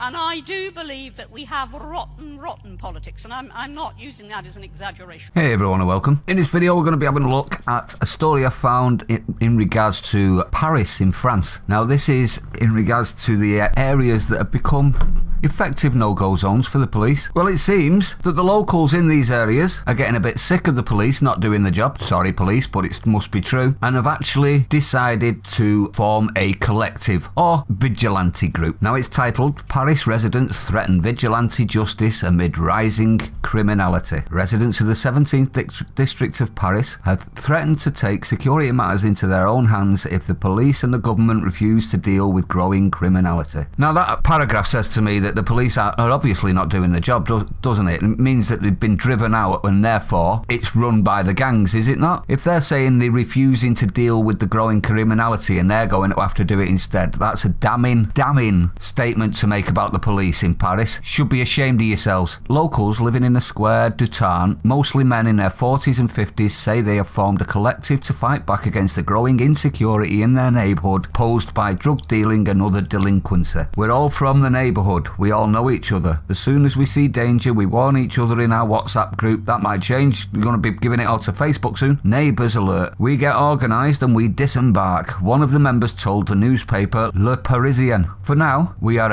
And I do believe that we have rotten politics, and I'm not using that as an exaggeration. Hey everyone and welcome. In this video we're going to be having a look at a story I found in regards to Paris in France. Now this is in regards to the areas that have become effective no-go zones for the police. Well, it seems that the locals in these areas are getting a bit sick of the police not doing the job. Sorry police, but it must be true. And have actually decided to form a collective or vigilante group. Now it's titled Paris Residents Threaten Vigilante Justice Amid Rising Criminality. Residents of the 17th District of Paris have threatened to take security matters into their own hands if the police and the government refuse to deal with growing criminality. Now that paragraph says to me that the police are obviously not doing the job, doesn't it? It means that they've been driven out and therefore it's run by the gangs, is it not? If they're saying they're refusing to deal with the growing criminality and they're going to have to do it instead, that's a damning statement to make about the police in Paris. Should be ashamed of yourselves. Locals living in the Square du Tarn, mostly men in their 40s and 50s, say they have formed a collective to fight back against the growing insecurity in their neighbourhood posed by drug dealing and other delinquency. We're all from the neighbourhood. We all know each other. As soon as we see danger, we warn each other in our WhatsApp group. That might change. We're going to be giving it out to Facebook soon. Neighbours alert. We get organised and we disembark. One of the members told the newspaper Le Parisien. For now, we are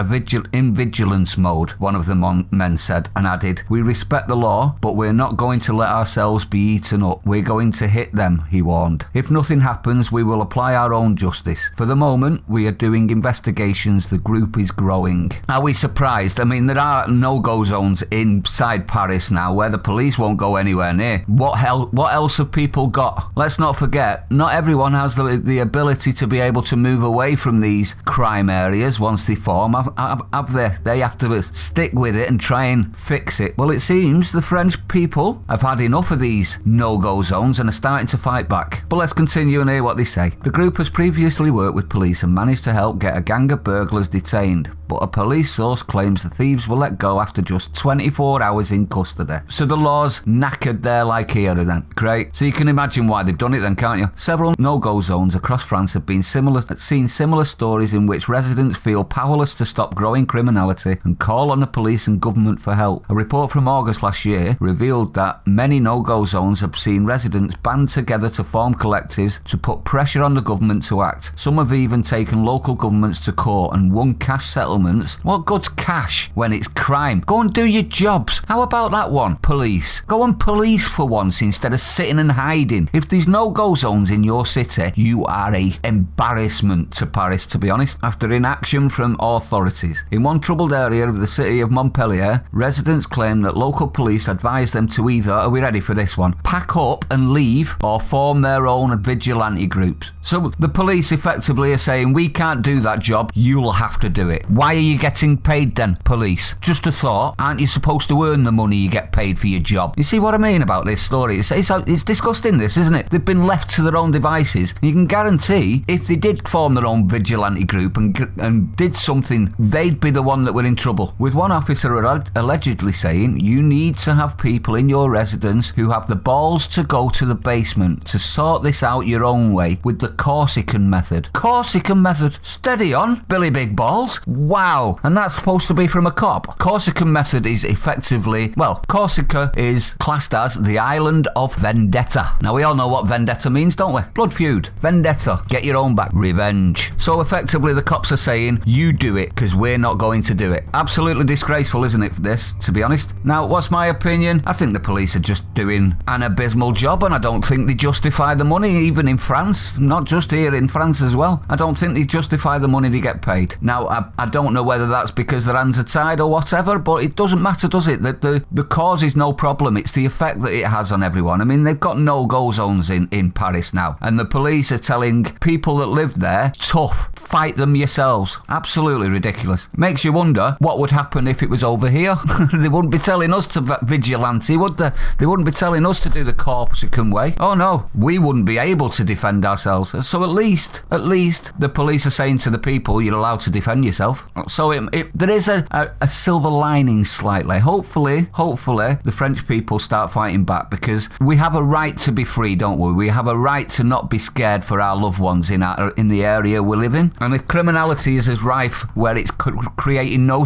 in vigilance mode, one of the men said, and added, we respect the law, but we're not going to let ourselves be eaten up. We're going to hit them, he warned. If nothing happens, we will apply our own justice. For the moment, we are doing investigations. The group is growing. Are we surprised? I mean, there are no-go zones inside Paris now where the police won't go anywhere near. What else have people got? Let's not forget, not everyone has the ability to be able to move away from these crime areas once they form, have they? They have to stick with it and try and fix it. Well, it seems the French people have had enough of these no-go zones and are starting to fight back. But let's continue and hear what they say. The group has previously worked with police and managed to help get a gang of burglars detained, but a police source claims the thieves were let go after just 24 hours in custody. So the law's knackered there like here then. Great. So you can imagine why they've done it then, can't you? Several no-go zones across France have been seen similar stories in which residents feel powerless to stop growing criminality and call on the police and government for help. A report from August last year revealed that many no-go zones have seen residents band together to form collectives to put pressure on the government to act. Some have even taken local governments to court and won cash settlements. What good's cash when it's crime? Go and do your jobs. How about that one? Police. Go and police for once instead of sitting and hiding. If there's no-go zones in your city, you are a embarrassment to Paris, to be honest, after inaction from authorities. In one troubled area of the city of Montpellier, residents claim that local police advised them to either, are we ready for this one, pack up and leave or form their own vigilante groups. So the police effectively are saying, we can't do that job, you'll have to do it. Why are you getting paid then, police? Just a thought, aren't you supposed to earn the money you get paid for your job? You see what I mean about this story? It's disgusting, this, isn't it? They've been left to their own devices. You can guarantee if they did form their own vigilante group and did something, they'd be the one that were in trouble. With one officer allegedly saying, you need to have people in your residence who have the balls to go to the basement to sort this out your own way with the Corsican method. Corsican method. Steady on, Billy Big Balls. Wow. And that's supposed to be from a cop. Corsican method is effectively, well, Corsica is classed as the island of vendetta. Now we all know what vendetta means, don't we? Blood feud. Vendetta. Get your own back. Revenge. So effectively the cops are saying, you do it because we're not going to do it. Absolutely disgraceful, isn't it, for this, to be honest? Now, what's my opinion? I think the police are just doing an abysmal job and I don't think they justify the money, even in France. Not just here, in France as well. I don't think they justify the money they get paid. Now, I don't know whether that's because their hands are tied or whatever, but it doesn't matter, does it? The cause is no problem. It's the effect that it has on everyone. I mean, they've got no-go zones in Paris now, and the police are telling people that live there, tough, fight them yourselves. Absolutely ridiculous. Makes you wonder what would happen if it was over here. They wouldn't be telling us to vigilante, would they? They wouldn't be telling us to do the Corsican way. Oh no, we wouldn't be able to defend ourselves. So at least the police are saying to the people, you're allowed to defend yourself. So there is a silver lining slightly. Hopefully, the French people start fighting back, because we have a right to be free, don't we? We have a right to not be scared for our loved ones in the area we live in. And if criminality is as rife where it's creating no-go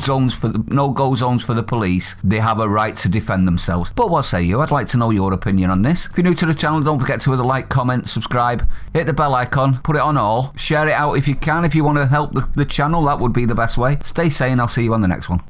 zones for the police, they have a right to defend themselves. But what say you? I'd like to know your opinion on this. If you're new to the channel, don't forget to like, comment, subscribe, hit the bell icon, put it on all, share it out if you can. If you want to help the channel, that would be the best way. Stay sane, I'll see you on the next one.